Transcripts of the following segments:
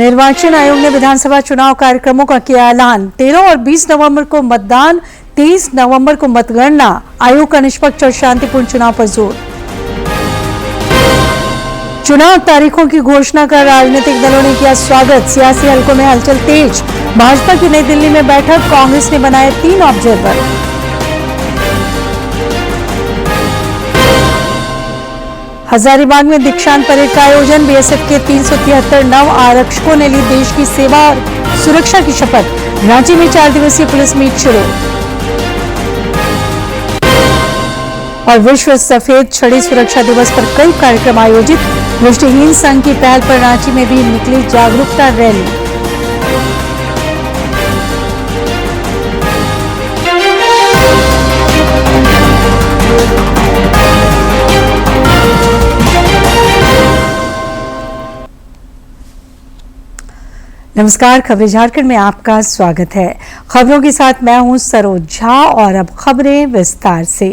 निर्वाचन आयोग ने विधानसभा चुनाव कार्यक्रमों का किया ऐलान। 13 और 20 नवंबर को मतदान, 23 नवंबर को मतगणना। आयोग का निष्पक्ष और शांतिपूर्ण चुनाव पर जोर। चुनाव तारीखों की घोषणा कर राजनीतिक दलों ने किया स्वागत। सियासी हलकों में हलचल तेज। भाजपा की नई दिल्ली में बैठक, कांग्रेस ने बनाए 3 ऑब्जर्वर। हजारीबाग में दीक्षांत परेड का आयोजन। बीएसएफ के 373 नव आरक्षकों ने ली देश की सेवा और सुरक्षा की शपथ। रांची में 4 दिवसीय पुलिस मीट शुरू। और विश्व सफेद छड़ी सुरक्षा दिवस पर कई कार्यक्रम आयोजित। दृष्टिहीन संघ की पहल पर रांची में भी निकली जागरूकता रैली। नमस्कार, खबरें झारखंड में आपका स्वागत है। खबरों के साथ मैं हूं सरोज झा और अब खबरें विस्तार से।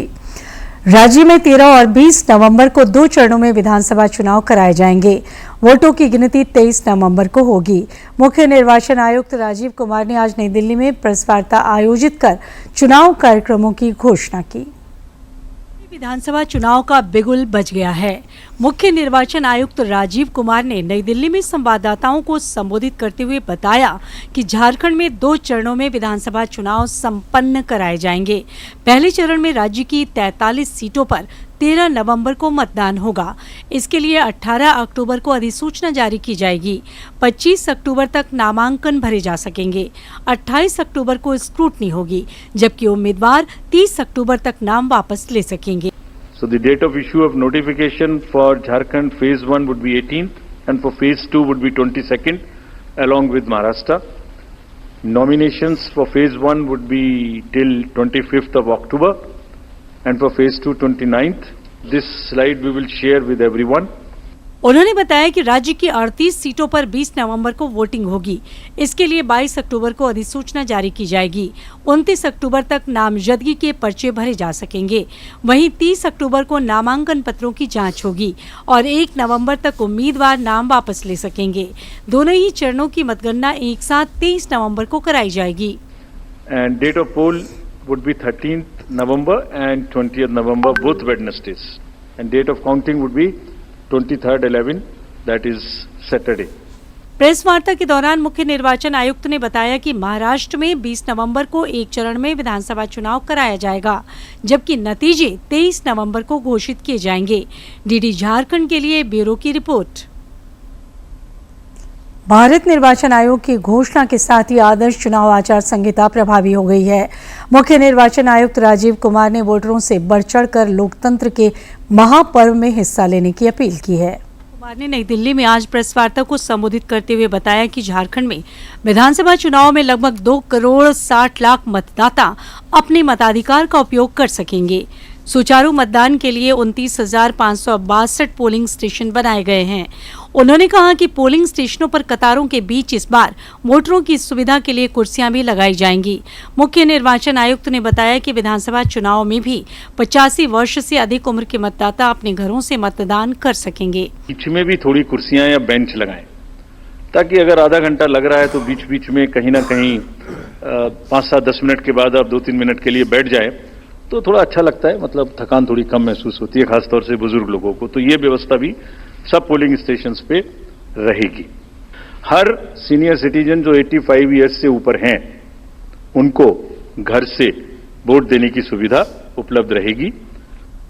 राज्य में 13 और 20 नवंबर को 2 चरणों में विधानसभा चुनाव कराए जाएंगे। वोटों की गिनती 23 नवंबर को होगी। मुख्य निर्वाचन आयुक्त राजीव कुमार ने आज नई दिल्ली में प्रेस वार्ता आयोजित कर चुनाव कार्यक्रमों की घोषणा की। विधानसभा चुनाव का बिगुल बज गया है। मुख्य निर्वाचन आयुक्त राजीव कुमार ने नई दिल्ली में संवाददाताओं को संबोधित करते हुए बताया कि झारखंड में 2 चरणों में विधानसभा चुनाव संपन्न कराए जाएंगे। पहले चरण में राज्य की 43 सीटों पर 13 नवंबर को मतदान होगा। इसके लिए 18 अक्टूबर को अधिसूचना जारी की जाएगी। 25 अक्टूबर तक नामांकन भरे जा सकेंगे। 28 अक्टूबर को स्क्रूटनी होगी, जबकि उम्मीदवार 30 अक्टूबर तक नाम वापस ले सकेंगे। So the date of issue of notification for Jharkhand phase 1 would be 18th and for phase 2 would be 22nd along with Maharashtra. Nominations for phase 1 would be till 25th of October and for phase 2 29th. This slide we will share with everyone. उन्होंने बताया कि राज्य की 38 सीटों पर 20 नवंबर को voting होगी। इसके लिए 22 अक्टूबर को अधिसूचना जारी की जाएगी। 29 अक्टूबर तक नामजदगी के पर्चे भरे जा सकेंगे। वहीं 30 अक्टूबर को नामांकन पत्रों की जांच होगी और 1 नवंबर तक उम्मीदवार नाम वापस ले सकेंगे। दोनों ही चरणों की मतगणना एक साथ 23 नवंबर को कराई जाएगी। And date of poll would be 13th November and 20th November, both Wednesdays. And date of counting would be 23rd 11, that is Saturday. Press वार्ता के दौरान मुख्य निर्वाचन आयुक्त ने बताया कि महाराष्ट्र में 20 नवंबर को एक चरण में विधानसभा चुनाव कराया जाएगा, जबकि नतीजे 23 नवंबर को घोषित किए जाएंगे। डीडी झारखंड के लिए ब्यूरो की रिपोर्ट। भारत निर्वाचन आयोग की घोषणा के साथ ही आदर्श चुनाव आचार संहिता प्रभावी हो गई है। मुख्य निर्वाचन आयुक्त राजीव कुमार ने वोटरों से बढ़ चढ़कर लोकतंत्र के महापर्व में हिस्सा लेने की अपील की है। कुमार ने नई दिल्ली में आज प्रेस वार्ता को संबोधित करते हुए बताया कि झारखंड में विधानसभा चुनाव में लगभग 2 करोड़ 60 लाख मतदाता अपने मताधिकार का उपयोग कर सकेंगे। सुचारू मतदान के लिए 29,562 पोलिंग स्टेशन बनाए गए हैं। उन्होंने कहा कि पोलिंग स्टेशनों पर कतारों के बीच इस बार वोटरों की सुविधा के लिए कुर्सियां भी लगाई जाएंगी। मुख्य निर्वाचन आयुक्त ने बताया कि विधानसभा चुनाव में भी 85 वर्ष से अधिक उम्र के मतदाता अपने घरों से मतदान कर सकेंगे। बीच में भी थोड़ी कुर्सियां या बेंच लगाएं, ताकि अगर आधा घंटा लग रहा है तो बीच बीच में कहीं ना कहीं 5-7-10 मिनट के बाद आप 2-3 मिनट के लिए बैठ जाए तो थोड़ा अच्छा लगता है। मतलब थकान थोड़ी कम महसूस होती है, खासतौर से बुजुर्ग लोगों को। तो ये व्यवस्था भी सब पोलिंग स्टेशंस पे रहेगी। हर सीनियर सिटीजन जो 85 ईयर्स से ऊपर हैं, उनको घर से वोट देने की सुविधा उपलब्ध रहेगी।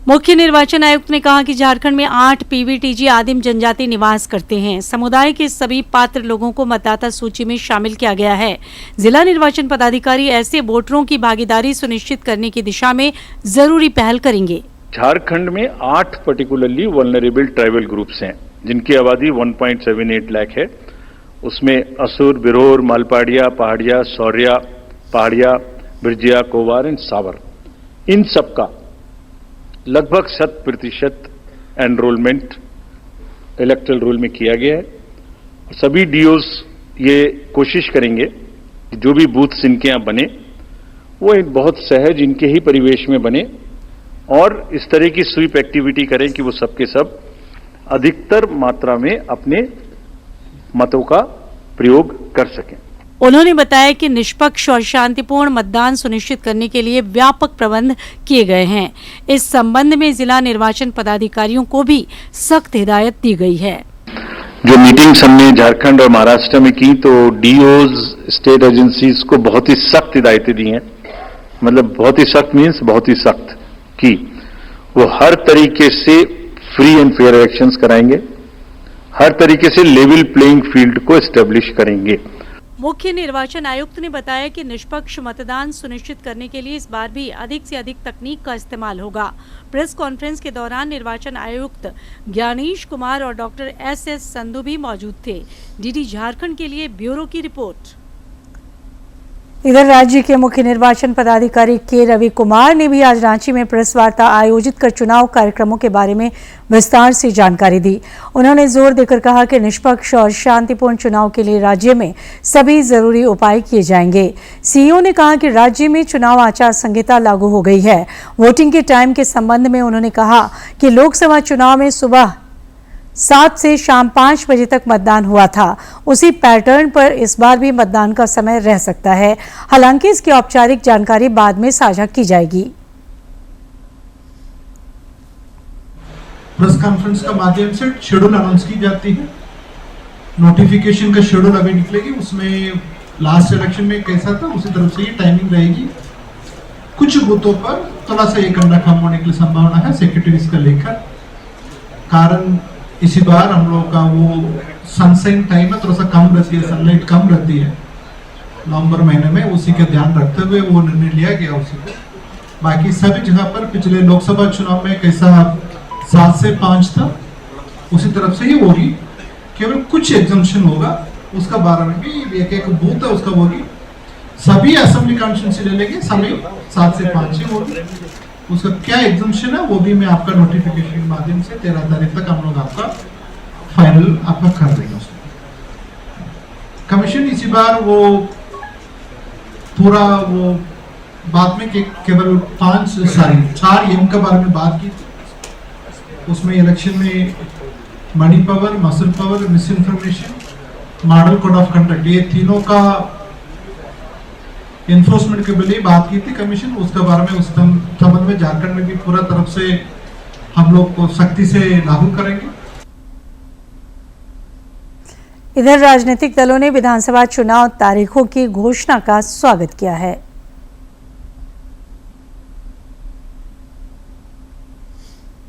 मुख्य निर्वाचन आयुक्त ने कहा कि झारखंड में 8 पीवीटीजी आदिम जनजाति निवास करते हैं। समुदाय के सभी पात्र लोगों को मतदाता सूची में शामिल किया गया है। जिला निर्वाचन पदाधिकारी ऐसे वोटरों की भागीदारी सुनिश्चित करने की दिशा में जरूरी पहल करेंगे। झारखंड में 8 पर्टिकुलरली वल्नरेबल ट्राइबल ग्रुप्स हैं, जिनकी आबादी 1.78 लाख है। उसमें असुर, बिरोर, मालपाड़िया, पहाड़िया, सौर्या, पहाड़िया, बिरजिया, कोवार एंड सावर, इन सबका लगभग 100% एनरोलमेंट इलेक्टरल रोल में किया गया है। सभी डीओज ये कोशिश करेंगे कि जो भी बूथ्स इनके यहाँ बने वो बहुत सहज इनके ही परिवेश में बने और इस तरह की स्वीप एक्टिविटी करें कि वो सबके सब अधिकतर मात्रा में अपने मतों का प्रयोग कर सकें। उन्होंने बताया कि निष्पक्ष और शांतिपूर्ण मतदान सुनिश्चित करने के लिए व्यापक प्रबंध किए गए हैं। इस संबंध में जिला निर्वाचन पदाधिकारियों को भी सख्त हिदायत दी गई है। जो मीटिंग्स हमने झारखंड और महाराष्ट्र में की तो डीओज स्टेट एजेंसीज को बहुत ही सख्त हिदायतें दी हैं, मतलब बहुत ही सख्त मीन्स बहुत ही सख्त कि वो हर तरीके से फ्री एंड फेयर इलेक्शंस कराएंगे, हर तरीके से लेवल प्लेइंग फील्ड को एस्टेब्लिश करेंगे। मुख्य निर्वाचन आयुक्त ने बताया कि निष्पक्ष मतदान सुनिश्चित करने के लिए इस बार भी अधिक से अधिक तकनीक का इस्तेमाल होगा। प्रेस कॉन्फ्रेंस के दौरान निर्वाचन आयुक्त ज्ञानेश कुमार और डॉक्टर एस संधू भी मौजूद थे। डीडी झारखंड के लिए ब्यूरो की रिपोर्ट। इधर राज्य के मुख्य निर्वाचन पदाधिकारी के रवि कुमार ने भी आज रांची में प्रेस वार्ता आयोजित कर चुनाव कार्यक्रमों के बारे में विस्तार से जानकारी दी। उन्होंने जोर देकर कहा कि निष्पक्ष और शांतिपूर्ण चुनाव के लिए राज्य में सभी जरूरी उपाय किए जाएंगे। सीईओ ने कहा कि राज्य में चुनाव आचार संहिता लागू हो गई है। वोटिंग के टाइम के संबंध में उन्होंने कहा कि लोकसभा चुनाव में सुबह 7 से शाम 5 बजे तक मतदान हुआ था। उसी पैटर्न पर इस बार भी मतदान का समय रह सकता है। हालांकि इसकी औपचारिक जानकारी बाद में साझा की जाएगी। प्रेस कॉन्फ्रेंस का माध्यम से शेड्यूल अनाउंस की जाती है। नोटिफिकेशन का शेड्यूल अभी निकलेगी, उसमें लास्ट इलेक्शन में कैसा था उसी तरफ से ही टाइमिंग रहेगी। कुछ बूथों पर थोड़ा सा 1 घंटा कम होने की संभावना है सेक्रेटरीज का लेकर, कारण इसी बार हम लोग का वो सनशाइन टाइम है थोड़ा सा कम रहती है, सनलाइट कम रहती है नवंबर महीने में, उसी का ध्यान रखते हुए वो निर्णय लिया गया उसी को। बाकी सभी जगह पर पिछले लोकसभा चुनाव में कैसा 7 से 5 था उसी तरफ से ही होगी, केवल कुछ एग्जम्पशन होगा, उसका बारे में भी एक बूथ है उसका होगी। सभी असेंबली कॉन्स्टिट्यूंसी ले लेंगे, सभी 7 से 5 ही होगी। उसका क्या एग्जम्पशन है वो भी मैं आपका नोटिफिकेशन के माध्यम से 13 तारीख तक हम लोग आपका फाइनल आपका कर देंगे। कमीशन इसी बार वो पूरा वो बाद में केवल 4 एम के बारे में बात की थी। उसमें इलेक्शन में money power, muscle power, miss information, model code of conduct, ये तीनों का इन्फोर्समेंट के लिए बात की थी कमीशन। उसके बारे में उस संबंध में झारखंड में भी पूरा तरफ से हम लोग को सख्ती से लागू करेंगे। इधर राजनीतिक दलों ने विधानसभा चुनाव तारीखों की घोषणा का स्वागत किया है।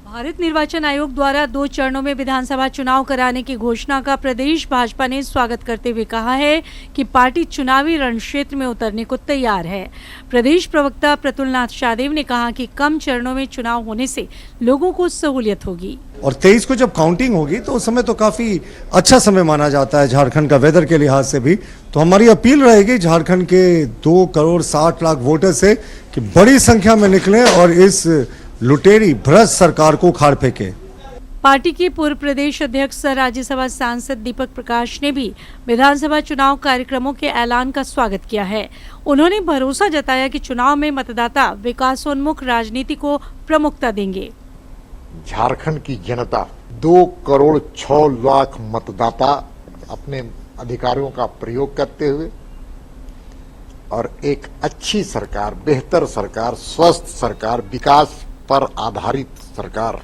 भारत निर्वाचन आयोग द्वारा 2 चरणों में विधानसभा चुनाव कराने की घोषणा का प्रदेश भाजपा ने स्वागत करते हुए कहा है कि पार्टी चुनावी रणक्षेत्र में उतरने को तैयार है। प्रदेश प्रवक्ता प्रतुलनाथ शाहदेव ने कहा कि कम चरणों में चुनाव होने से लोगों को सहूलियत होगी और 23 को जब काउंटिंग होगी तो उस समय तो काफी अच्छा समय माना जाता है झारखंड का वेदर के लिहाज से भी। तो हमारी अपील रहेगी झारखंड के 2 करोड़ 60 लाख वोटर से कि बड़ी संख्या में निकलें और इस लुटेरी भ्रष्ट सरकार को उखाड़ फेंके। पार्टी के पूर्व प्रदेश अध्यक्ष राज्यसभा सांसद दीपक प्रकाश ने भी विधानसभा चुनाव कार्यक्रमों के ऐलान का स्वागत किया है। उन्होंने भरोसा जताया कि चुनाव में मतदाता विकासोन्मुख राजनीति को प्रमुखता देंगे। झारखंड की जनता 2 करोड़ 6 लाख मतदाता अपने अधिकारों का प्रयोग करते हुए और एक अच्छी सरकार, बेहतर सरकार, स्वस्थ सरकार, विकास पर आधारित सरकार।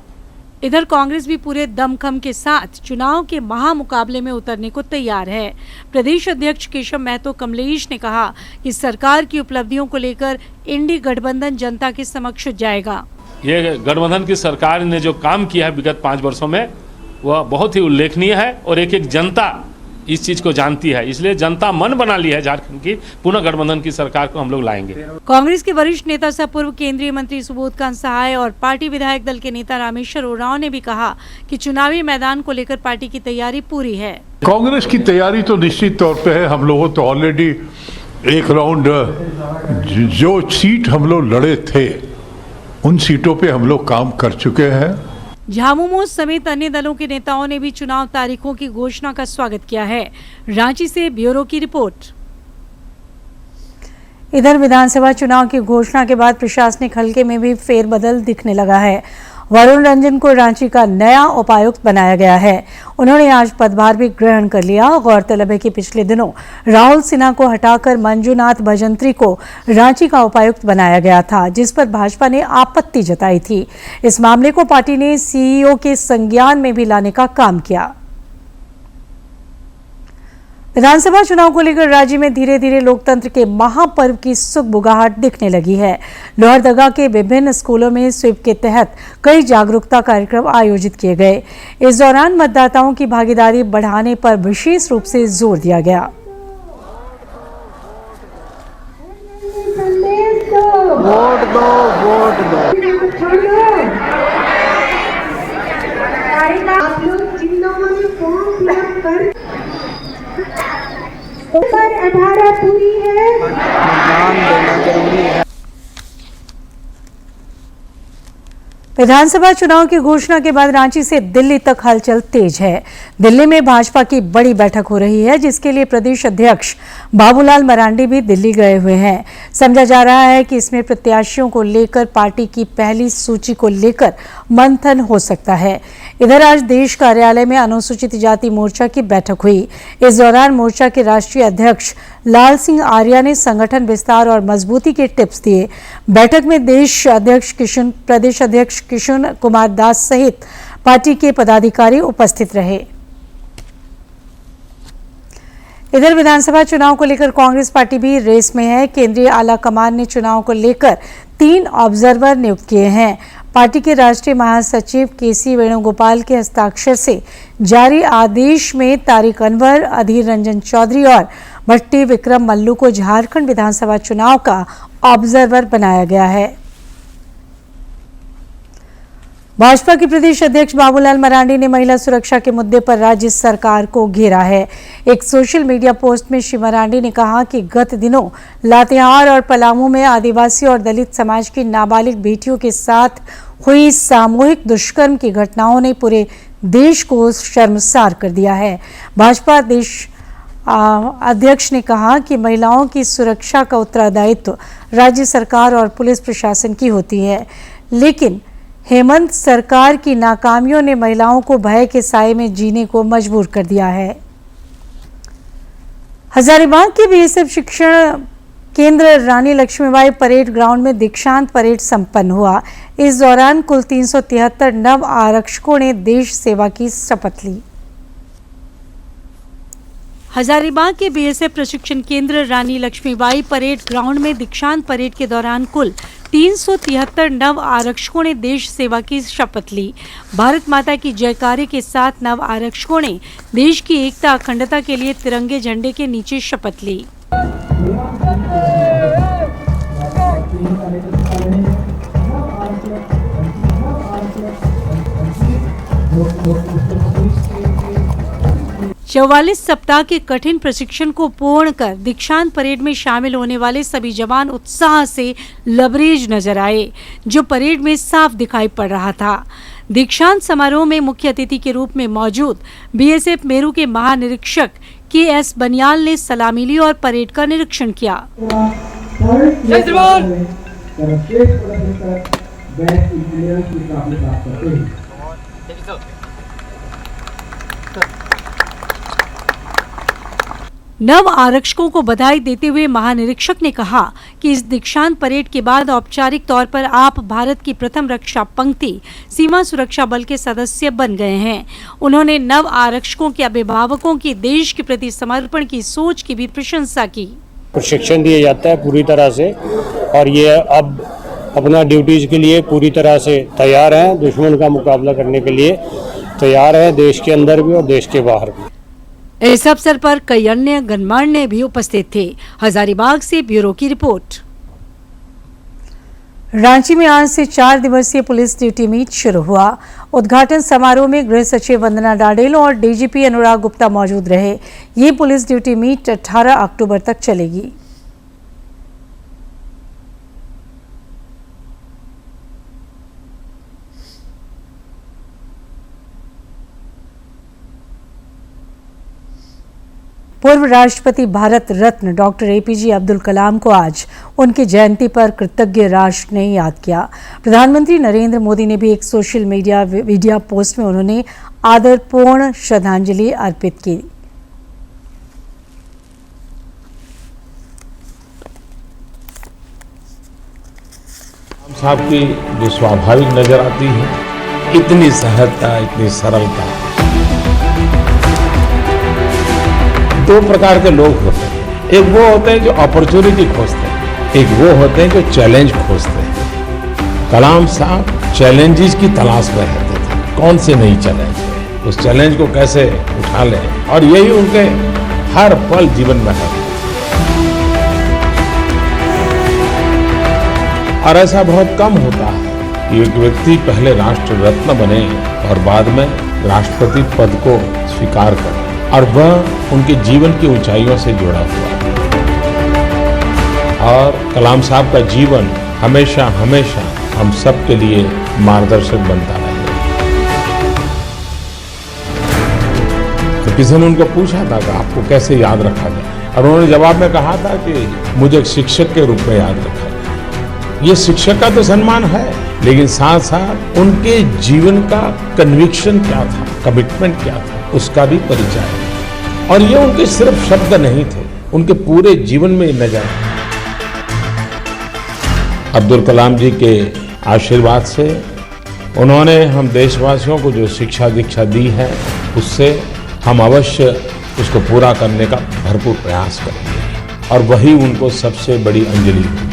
इधर कांग्रेस भी पूरे दमखम के साथ चुनाव के महामुकाबले में उतरने को तैयार है। प्रदेश अध्यक्ष केशव महतो कमलेश ने कहा कि सरकार की उपलब्धियों को लेकर इंडी गठबंधन जनता के समक्ष जाएगा। ये गठबंधन की सरकार ने जो काम किया है विगत 5 वर्षों में वह बहुत ही उल्लेखनीय है और एक जनता इस चीज को जानती है, इसलिए जनता मन बना ली है झारखंड की पुनः गठबंधन की सरकार को हम लोग लाएंगे। कांग्रेस के वरिष्ठ नेता सह पूर्व केंद्रीय मंत्री सुबोधकांत सहाय और पार्टी विधायक दल के नेता रामेश्वर उरांव ने भी कहा कि चुनावी मैदान को लेकर पार्टी की तैयारी पूरी है। कांग्रेस की तैयारी तो निश्चित तौर पे है। हम लोगों तो ऑलरेडी एक राउंड जो सीट हम लोग लड़े थे उन सीटों पे हम लोग काम कर चुके हैं। झामुमो समेत अन्य दलों के नेताओं ने भी चुनाव तारीखों की घोषणा का स्वागत किया है। रांची से ब्यूरो की रिपोर्ट। इधर विधानसभा चुनाव की घोषणा के बाद प्रशासनिक हलके में भी फेरबदल दिखने लगा है। वरुण रंजन को रांची का नया उपायुक्त बनाया गया है। उन्होंने आज पदभार भी ग्रहण कर लिया। गौरतलब है कि पिछले दिनों राहुल सिन्हा को हटाकर मंजूनाथ भजंत्री को रांची का उपायुक्त बनाया गया था, जिस पर भाजपा ने आपत्ति जताई थी। इस मामले को पार्टी ने सीईओ के संज्ञान में भी लाने का काम किया। विधानसभा चुनाव को लेकर राज्य में धीरे धीरे लोकतंत्र के महापर्व की सुगबुगाहट दिखने लगी है। लोहरदगा के विभिन्न स्कूलों में स्वीप के तहत कई जागरूकता कार्यक्रम आयोजित किए गए। इस दौरान मतदाताओं की भागीदारी बढ़ाने पर विशेष रूप से जोर दिया गया। वोट दो, वोट दो। आप लोग जिन लोगों ने फॉर्म फिलअप कर 18 पूरी है, नाम देना जरूरी है। विधानसभा चुनाव की घोषणा के बाद रांची से दिल्ली तक हलचल तेज है। दिल्ली में भाजपा की बड़ी बैठक हो रही है, जिसके लिए प्रदेश अध्यक्ष बाबूलाल मरांडी भी दिल्ली गए हुए हैं। समझा जा रहा है कि इसमें प्रत्याशियों को लेकर पार्टी की पहली सूची को लेकर मंथन हो सकता है। इधर आज देश कार्यालय में अनुसूचित जाति मोर्चा की बैठक हुई। इस दौरान मोर्चा के राष्ट्रीय अध्यक्ष लाल सिंह आर्या ने संगठन विस्तार और मजबूती के टिप्स दिए। बैठक में प्रदेश अध्यक्ष किशुन कुमार दास सहित पार्टी के पदाधिकारी उपस्थित रहे। इधर विधानसभा चुनाव को लेकर कांग्रेस पार्टी भी रेस में है। केंद्रीय आला कमान ने चुनाव को लेकर 3 ऑब्जर्वर नियुक्त किए हैं। पार्टी के राष्ट्रीय महासचिव केसी वेणुगोपाल के हस्ताक्षर से जारी आदेश में तारिक अनवर, अधीर रंजन चौधरी और भट्टी विक्रम मल्लू को झारखंड विधानसभा चुनाव का ऑब्जर्वर बनाया गया है। भाजपा के प्रदेश अध्यक्ष बाबूलाल मरांडी ने महिला सुरक्षा के मुद्दे पर राज्य सरकार को घेरा है। एक सोशल मीडिया पोस्ट में श्री मरांडी ने कहा कि गत दिनों लातेहार और पलामू में आदिवासी और दलित समाज की नाबालिग बेटियों के साथ हुई सामूहिक दुष्कर्म की घटनाओं ने पूरे देश को शर्मसार कर दिया है। भाजपा अध्यक्ष ने कहा कि महिलाओं की सुरक्षा का उत्तरदायित्व राज्य सरकार और पुलिस प्रशासन की होती है, लेकिन हेमंत सरकार की नाकामियों ने महिलाओं को भय के साए में जीने को मजबूर कर दिया है। हजारीबाग के बीएसएफ शिक्षण केंद्र रानी लक्ष्मीबाई परेड ग्राउंड में दीक्षांत परेड संपन्न हुआ। इस दौरान कुल 373 नव आरक्षकों ने देश सेवा की शपथ ली। हजारीबाग के बीएसएफ प्रशिक्षण केंद्र रानी लक्ष्मीबाई परेड ग्राउंड में दीक्षांत परेड के दौरान कुल 373 नव आरक्षकों ने देश सेवा की शपथ ली। भारत माता की जयकारे के साथ नव आरक्षकों ने देश की एकता अखंडता के लिए तिरंगे झंडे के नीचे शपथ ली। चौवालीस सप्ताह के कठिन प्रशिक्षण को पूर्ण कर दीक्षांत परेड में शामिल होने वाले सभी जवान उत्साह से लबरेज नजर आए, जो परेड में साफ दिखाई पड़ रहा था। दीक्षांत समारोह में मुख्य अतिथि के रूप में मौजूद बीएसएफ मेरू के महानिरीक्षक के.एस. बनियाल ने सलामी ली और परेड का निरीक्षण किया। नव आरक्षकों को बधाई देते हुए महानिरीक्षक ने कहा कि इस दीक्षांत परेड के बाद औपचारिक तौर पर आप भारत की प्रथम रक्षा पंक्ति सीमा सुरक्षा बल के सदस्य बन गए हैं। उन्होंने नव आरक्षकों के अभिभावकों की देश के प्रति समर्पण की सोच की भी प्रशंसा की। प्रशिक्षण दिया जाता है पूरी तरह से, और ये अब अपना ड्यूटीज के लिए पूरी तरह से तैयार हैं, दुश्मन का मुकाबला करने के लिए तैयार है, देश के अंदर भी और देश के बाहर भी। इस अवसर पर कई अन्य गणमान्य भी उपस्थित थे। हजारीबाग से ब्यूरो की रिपोर्ट। रांची में आज से 4 दिवसीय पुलिस ड्यूटी मीट शुरू हुआ। उद्घाटन समारोह में गृह सचिव वंदना डाडेल और डीजीपी अनुराग गुप्ता मौजूद रहे। ये पुलिस ड्यूटी मीट 18 अक्टूबर तक चलेगी। पूर्व राष्ट्रपति भारत रत्न डॉक्टर एपीजे अब्दुल कलाम को आज उनकी जयंती पर कृतज्ञ राष्ट्र ने याद किया। प्रधानमंत्री नरेंद्र मोदी ने भी एक सोशल मीडिया पोस्ट में उन्होंने आदरपूर्ण श्रद्धांजलि अर्पित की। साहब की जो स्वाभाविक नजर आती है, इतनी सहजता, इतनी सरलता। दो प्रकार के लोग होते हैं, एक वो होते हैं जो अपॉर्चुनिटी खोजते हैं, एक वो होते हैं जो चैलेंज खोजते हैं। कलाम साहब चैलेंजेस की तलाश में रहते थे, कौन से नई चैलेंज है, उस चैलेंज को कैसे उठा लें, और यही उनके हर पल जीवन में है। और ऐसा बहुत कम होता है कि एक व्यक्ति पहले राष्ट्र रत्न बने और बाद में राष्ट्रपति पद को स्वीकार करे, और वह उनके जीवन की ऊंचाइयों से जुड़ा हुआ है। और कलाम साहब का जीवन हमेशा हमेशा हम सब के लिए मार्गदर्शक बनता रहे। तो किसी ने उनको पूछा था कि आपको कैसे याद रखा जाए, और उन्होंने जवाब में कहा था कि मुझे एक शिक्षक के रूप में याद रखा जाए। ये शिक्षक का तो सम्मान है, लेकिन साथ साथ उनके जीवन का कन्विक्शन क्या था, कमिटमेंट क्या था, उसका भी परिचय है। और ये उनके सिर्फ शब्द नहीं थे, उनके पूरे जीवन में नजर आए। अब्दुल कलाम जी के आशीर्वाद से उन्होंने हम देशवासियों को जो शिक्षा दीक्षा दी है, उससे हम अवश्य उसको पूरा करने का भरपूर प्रयास करेंगे, और वही उनको सबसे बड़ी अंजलि होगी।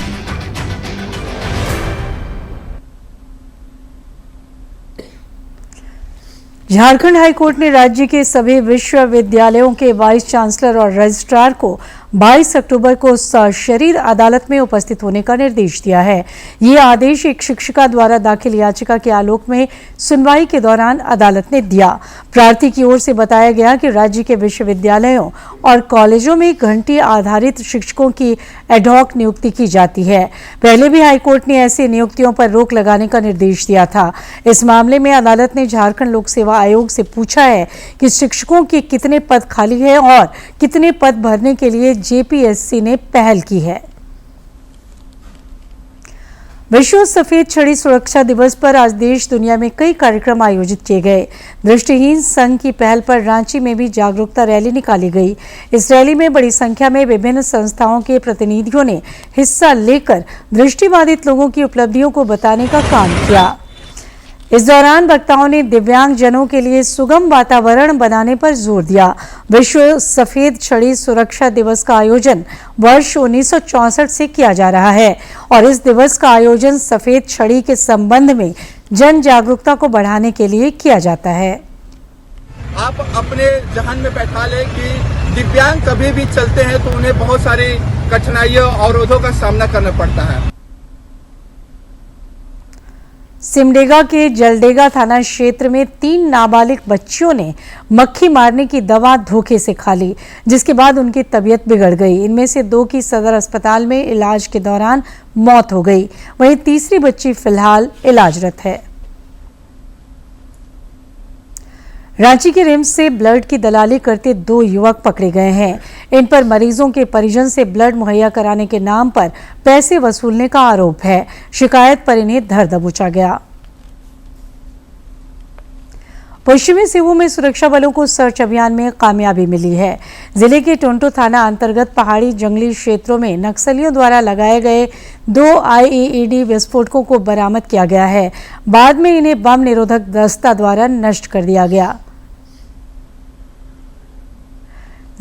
झारखंड हाईकोर्ट ने राज्य के सभी विश्वविद्यालयों के वाइस चांसलर और रजिस्ट्रार को 22 अक्टूबर को सशरीर अदालत में उपस्थित होने का निर्देश दिया है। ये आदेश एक शिक्षिका द्वारा दाखिल याचिका के आलोक में सुनवाई के दौरान अदालत ने दिया। प्रार्थी की ओर से बताया गया कि राज्य के विश्वविद्यालयों और कॉलेजों में घंटी आधारित शिक्षकों की एडहॉक नियुक्ति की जाती है। पहले भी हाईकोर्ट ने ऐसी नियुक्तियों पर रोक लगाने का निर्देश दिया था। इस मामले में अदालत ने झारखंड लोक सेवा आयोग से पूछा है कि शिक्षकों के कितने पद खाली हैं और कितने पद भरने के लिए जेपीएससी ने पहल की है। विश्व सफेद छड़ी सुरक्षा दिवस पर आज देश दुनिया में कई कार्यक्रम आयोजित किए गए। दृष्टिहीन संघ की पहल पर रांची में भी जागरूकता रैली निकाली गई। इस रैली में बड़ी संख्या में विभिन्न संस्थाओं के प्रतिनिधियों ने हिस्सा लेकर दृष्टिबाधित लोगों की उपलब्धियों को बताने का काम किया। इस दौरान वक्ताओं ने दिव्यांग जनों के लिए सुगम वातावरण बनाने पर जोर दिया। विश्व सफेद छड़ी सुरक्षा दिवस का आयोजन वर्ष 1964 से किया जा रहा है और इस दिवस का आयोजन सफेद छड़ी के संबंध में जन जागरूकता को बढ़ाने के लिए किया जाता है। आप अपने जहन में बैठा लें कि दिव्यांग कभी भी चलते हैं तो उन्हें बहुत सारी कठिनाइयों और अवरोधों का सामना करना पड़ता है। सिमडेगा के जलडेगा थाना क्षेत्र में 3 नाबालिग बच्चियों ने मक्खी मारने की दवा धोखे से खा ली, जिसके बाद उनकी तबीयत बिगड़ गई। इनमें से 2 की सदर अस्पताल में इलाज के दौरान मौत हो गई, वहीं तीसरी बच्ची फिलहाल इलाजरत है। रांची के रिम्स से ब्लड की दलाली करते 2 युवक पकड़े गए हैं। इन पर मरीजों के परिजन से ब्लड मुहैया कराने के नाम पर पैसे वसूलने का आरोप है। शिकायत पर इन्हें धर दबोचा गया। पश्चिमी सिंहभूम में सुरक्षा बलों को सर्च अभियान में कामयाबी मिली है। जिले के टोंटो थाना अंतर्गत पहाड़ी जंगली क्षेत्रों में नक्सलियों द्वारा लगाए गए 2 IED विस्फोटकों को बरामद किया गया है। बाद में इन्हें बम निरोधक दस्ता द्वारा नष्ट कर दिया गया।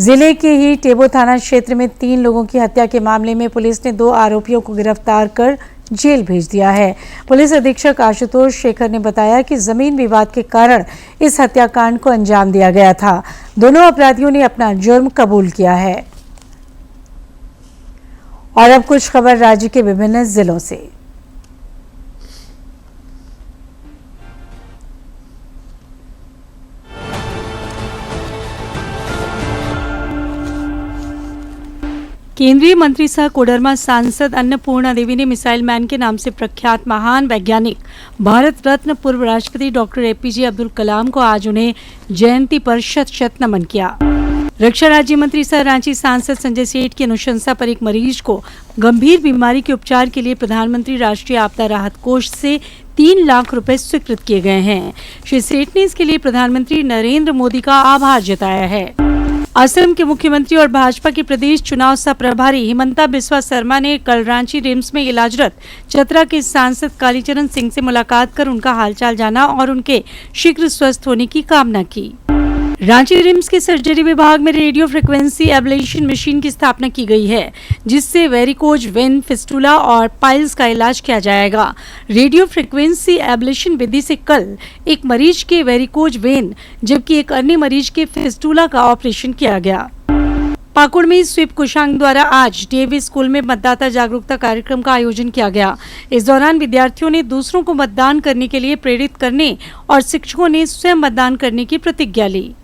जिले के ही टेबो थाना क्षेत्र में 3 लोगों की हत्या के मामले में पुलिस ने 2 आरोपियों को गिरफ्तार कर जेल भेज दिया है। पुलिस अधीक्षक आशुतोष शेखर ने बताया कि जमीन विवाद के कारण इस हत्याकांड को अंजाम दिया गया था। दोनों अपराधियों ने अपना जुर्म कबूल किया है। और अब कुछ खबर राज्य के विभिन्न जिलों से। केंद्रीय मंत्री सह कोडरमा सांसद अन्नपूर्णा देवी ने मिसाइल मैन के नाम से प्रख्यात महान वैज्ञानिक भारत रत्न पूर्व राष्ट्रपति डॉक्टर APJ अब्दुल कलाम को आज उन्हें जयंती पर शत शत नमन किया। रक्षा राज्य मंत्री सह रांची सांसद संजय सेठ की अनुशंसा पर एक मरीज को गंभीर बीमारी के उपचार के लिए प्रधानमंत्री राष्ट्रीय आपदा राहत कोष से 3 लाख रुपए स्वीकृत किए गए हैं। श्री सेठ ने इसके लिए प्रधानमंत्री नरेंद्र मोदी का आभार जताया है। असम के मुख्यमंत्री और भाजपा के प्रदेश चुनाव सह प्रभारी हिमंता बिस्वा शर्मा ने कल रांची रिम्स में इलाजरत चतरा के सांसद कालीचरण सिंह से मुलाकात कर उनका हालचाल जाना और उनके शीघ्र स्वस्थ होने की कामना की। रांची रिम्स के सर्जरी विभाग में रेडियो फ्रिक्वेंसी एब्लेशन मशीन की स्थापना की गई है, जिससे वेरिकोज वेन, फिस्टुला और पाइल्स का इलाज किया जाएगा। रेडियो फ्रिक्वेंसी एब्लेशन विधि से कल एक मरीज के वेरिकोज वेन जबकि एक अन्य मरीज के फिस्टुला का ऑपरेशन किया गया। पाकुड़ में स्वीप कुशांग द्वारा आज डीएवी स्कूल में मतदाता जागरूकता कार्यक्रम का आयोजन किया गया। इस दौरान विद्यार्थियों ने दूसरों को मतदान करने के लिए प्रेरित करने और शिक्षकों ने स्वयं मतदान करने की प्रतिज्ञा ली।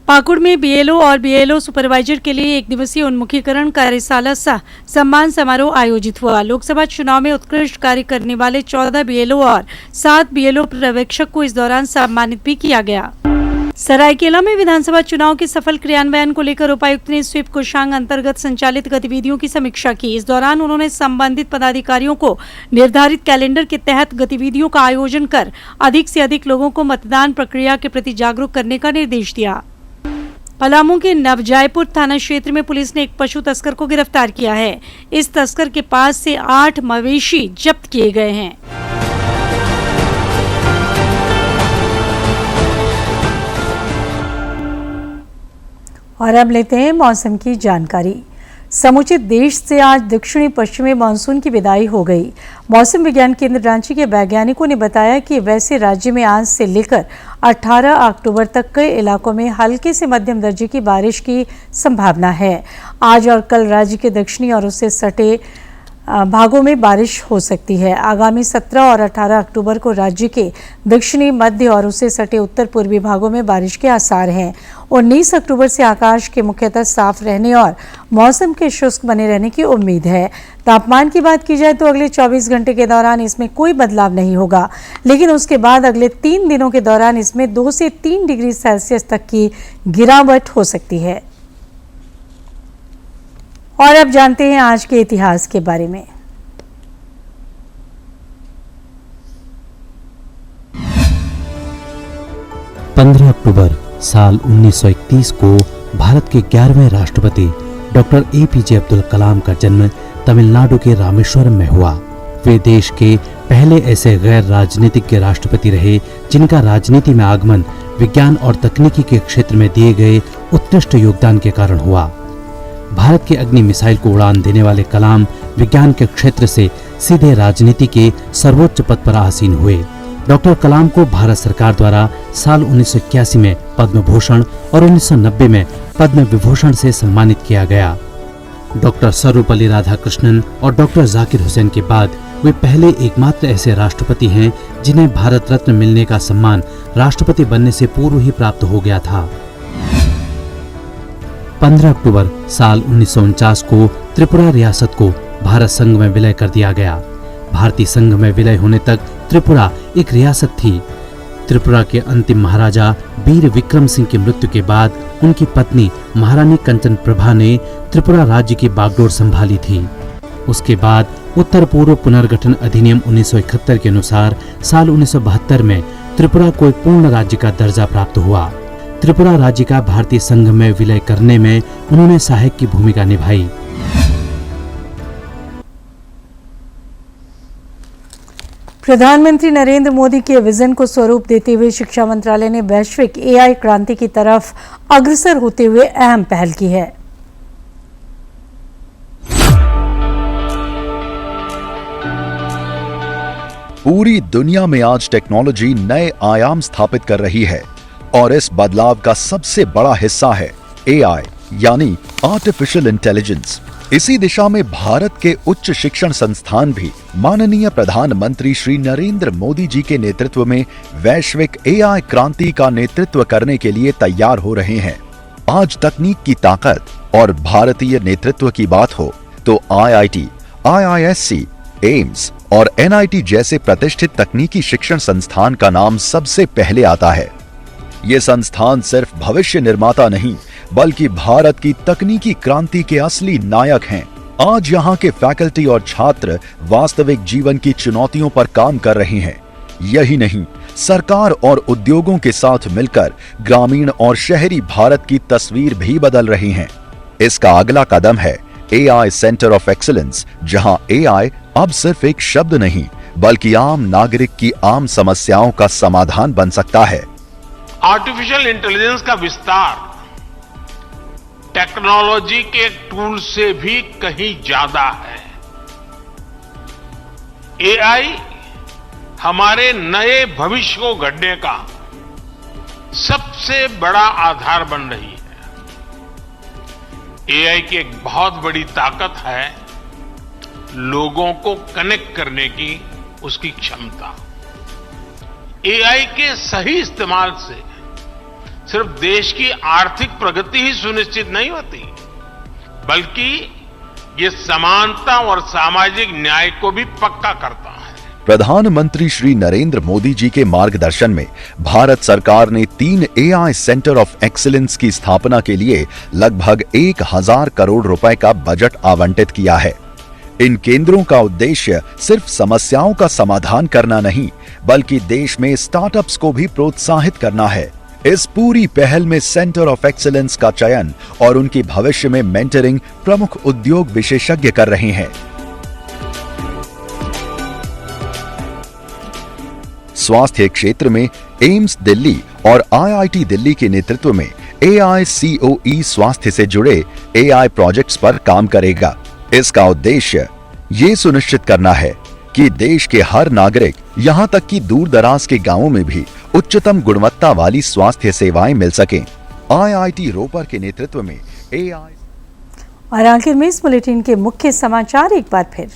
पाकुड़ में बीएलओ और बीएलओ सुपरवाइजर के लिए 1 दिवसीय उन्मुखीकरण कार्यशाला सह सम्मान समारोह आयोजित हुआ। लोकसभा चुनाव में उत्कृष्ट कार्य करने वाले 14 बीएलओ और 7 बीएलओ पर्यवेक्षक को इस दौरान सम्मानित भी किया गया। सरायकेला में विधानसभा चुनाव के सफल क्रियान्वयन को लेकर उपायुक्त ने स्वीप कोषांग अंतर्गत संचालित गतिविधियों की समीक्षा की। इस दौरान उन्होंने संबंधित पदाधिकारियों को निर्धारित कैलेंडर के तहत गतिविधियों का आयोजन कर अधिक से अधिक लोगों को मतदान प्रक्रिया के प्रति जागरूक करने का निर्देश दिया। पलामू के नवजायपुर थाना क्षेत्र में पुलिस ने एक पशु तस्कर को गिरफ्तार किया है। इस तस्कर के पास से 8 मवेशी जब्त किए गए हैं। और अब लेते हैं मौसम की जानकारी। समुचित देश से आज दक्षिणी पश्चिमी मानसून की विदाई हो गई। मौसम विज्ञान केंद्र रांची के वैज्ञानिकों ने बताया कि वैसे राज्य में आज से लेकर 18 अक्टूबर तक कई इलाकों में हल्के से मध्यम दर्जे की बारिश की संभावना है। आज और कल राज्य के दक्षिणी और उससे सटे भागों में बारिश हो सकती है। आगामी 17 और 18 अक्टूबर को राज्य के दक्षिणी, मध्य और उससे सटे उत्तर पूर्वी भागों में बारिश के आसार हैं। 19 अक्टूबर से आकाश के मुख्यतः साफ रहने और मौसम के शुष्क बने रहने की उम्मीद है। तापमान की बात की जाए तो अगले 24 घंटे के दौरान इसमें कोई बदलाव नहीं होगा, लेकिन उसके बाद अगले 3 दिनों के दौरान इसमें 2 से 3 डिग्री सेल्सियस तक की गिरावट हो सकती है। और अब जानते हैं आज के इतिहास के बारे में। अक्टूबर साल 1931 को भारत के 11वें राष्ट्रपति डॉक्टर एपीजे अब्दुल कलाम का जन्म तमिलनाडु के रामेश्वरम में हुआ। वे देश के पहले ऐसे गैर राजनीतिक के राष्ट्रपति रहे जिनका राजनीति में आगमन विज्ञान और तकनीकी के क्षेत्र में दिए गए उत्कृष्ट योगदान के कारण हुआ। भारत के अग्नि मिसाइल को उड़ान देने वाले कलाम विज्ञान के क्षेत्र से सीधे राजनीति के सर्वोच्च पद पर आसीन हुए। डॉक्टर कलाम को भारत सरकार द्वारा साल 1981 में पद्म भूषण और 1990 में पद्म विभूषण से सम्मानित किया गया। डॉक्टर सर्वपल्ली राधाकृष्णन और डॉक्टर जाकिर हुसैन के बाद वे पहले एकमात्र ऐसे राष्ट्रपति हैं जिन्हें भारत रत्न मिलने का सम्मान राष्ट्रपति बनने से पूर्व ही प्राप्त हो गया था। 15 अक्टूबर साल 1949 को त्रिपुरा रियासत को भारत संघ में विलय कर दिया गया। भारतीय संघ में विलय होने तक त्रिपुरा एक रियासत थी। त्रिपुरा के अंतिम महाराजा वीर विक्रम सिंह की मृत्यु के बाद उनकी पत्नी महारानी कंचन प्रभा ने त्रिपुरा राज्य की बागडोर संभाली थी। उसके बाद उत्तर पूर्व पुनर्गठन अधिनियम 1971 के अनुसार साल 1972 में त्रिपुरा को एक पूर्ण राज्य का दर्जा प्राप्त हुआ। त्रिपुरा राज्य का भारतीय संघ में विलय करने में उन्होंने सहायक की भूमिका निभाई। प्रधानमंत्री नरेंद्र मोदी के विजन को स्वरूप देते हुए शिक्षा मंत्रालय ने वैश्विक एआई क्रांति की तरफ अग्रसर होते हुए अहम पहल की है। पूरी दुनिया में आज टेक्नोलॉजी नए आयाम स्थापित कर रही है और इस बदलाव का सबसे बड़ा हिस्सा है एआई यानी आर्टिफिशियल इंटेलिजेंस। इसी दिशा में भारत के उच्च शिक्षण संस्थान भी माननीय प्रधानमंत्री श्री नरेंद्र मोदी जी के नेतृत्व में वैश्विक एआई क्रांति का नेतृत्व करने के लिए तैयार हो रहे हैं। आज तकनीक की ताकत और भारतीय नेतृत्व की बात हो तो आईआईटी, आईआईएससी, एम्स और एनआईटी जैसे प्रतिष्ठित तकनीकी शिक्षण संस्थान का नाम सबसे पहले आता है। ये संस्थान सिर्फ भविष्य निर्माता नहीं बल्कि भारत की तकनीकी क्रांति के असली नायक हैं। आज यहाँ के फैकल्टी और छात्र वास्तविक जीवन की चुनौतियों पर काम कर रहे हैं। यही नहीं, सरकार और उद्योगों के साथ मिलकर ग्रामीण और शहरी भारत की तस्वीर भी बदल रही हैं। इसका अगला कदम है AI सेंटर ऑफ एक्सीलेंस, जहां AI अब सिर्फ एक शब्द नहीं बल्कि आम नागरिक की आम समस्याओं का समाधान बन सकता है। आर्टिफिशियल इंटेलिजेंस का विस्तार टेक्नोलॉजी के टूल से भी कहीं ज्यादा है। AI हमारे नए भविष्य को गढ़ने का सबसे बड़ा आधार बन रही है। AI की एक बहुत बड़ी ताकत है लोगों को कनेक्ट करने की उसकी क्षमता। AI के सही इस्तेमाल से सिर्फ देश की आर्थिक प्रगति ही सुनिश्चित नहीं होती, बल्कि ये समानता और सामाजिक न्याय को भी पक्का करता है। प्रधानमंत्री श्री नरेंद्र मोदी जी के मार्गदर्शन में भारत सरकार ने 3 AI सेंटर ऑफ एक्सीलेंस की स्थापना के लिए लगभग 1000 करोड़ रुपए का बजट आवंटित किया है। इन केंद्रों का उद्देश्य सिर्फ समस्याओं का समाधान करना नहीं, बल्कि देश में स्टार्टअप्स को भी प्रोत्साहित करना है। इस पूरी पहल में सेंटर ऑफ एक्सीलेंस का चयन और उनके भविष्य में मेंटरिंग प्रमुख उद्योग विशेषज्ञ कर रहे हैं। स्वास्थ्य क्षेत्र में एम्स दिल्ली और IIT दिल्ली के नेतृत्व में AICOE स्वास्थ्य से जुड़े AI प्रोजेक्ट्स पर काम करेगा। इसका उद्देश्य ये सुनिश्चित करना है कि देश के हर नागरिक, यहाँ तक कि दूर दराज के गांवों में भी उच्चतम गुणवत्ता वाली स्वास्थ्य सेवाएं मिल सकें। IIT रोपर के नेतृत्व में AI। और आखिर में इस बुलेटिन के मुख्य समाचार एक बार फिर।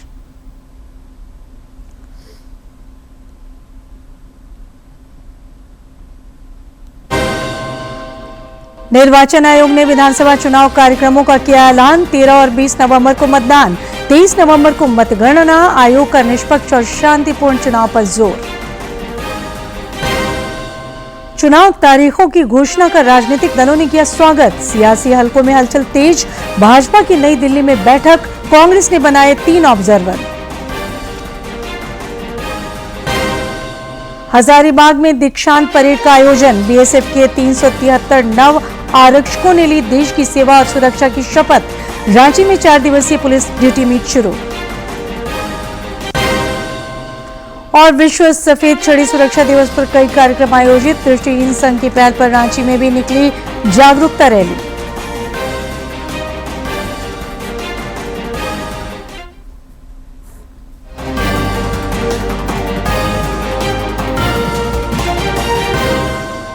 निर्वाचन आयोग ने विधानसभा चुनाव कार्यक्रमों का किया ऐलान। 13 और 20 नवंबर को मतदान, 23 नवंबर को मतगणना। आयोग का निष्पक्ष और शांतिपूर्ण चुनाव पर जोर। चुनाव तारीखों की घोषणा कर राजनीतिक दलों ने किया स्वागत। सियासी हलकों में हलचल तेज। भाजपा की नई दिल्ली में बैठक, कांग्रेस ने बनाए 3 ऑब्जर्वर। हजारीबाग में दीक्षांत परेड का आयोजन। BSF के 373 नव आरक्षकों ने ली देश की सेवा और सुरक्षा की शपथ। रांची में 4 दिवसीय पुलिस ड्यूटी मीट शुरू। और विश्व सफेद छड़ी सुरक्षा दिवस पर कई कार्यक्रम आयोजित। दृष्टिहीन संघ की पहल पर रांची में भी निकली जागरूकता रैली।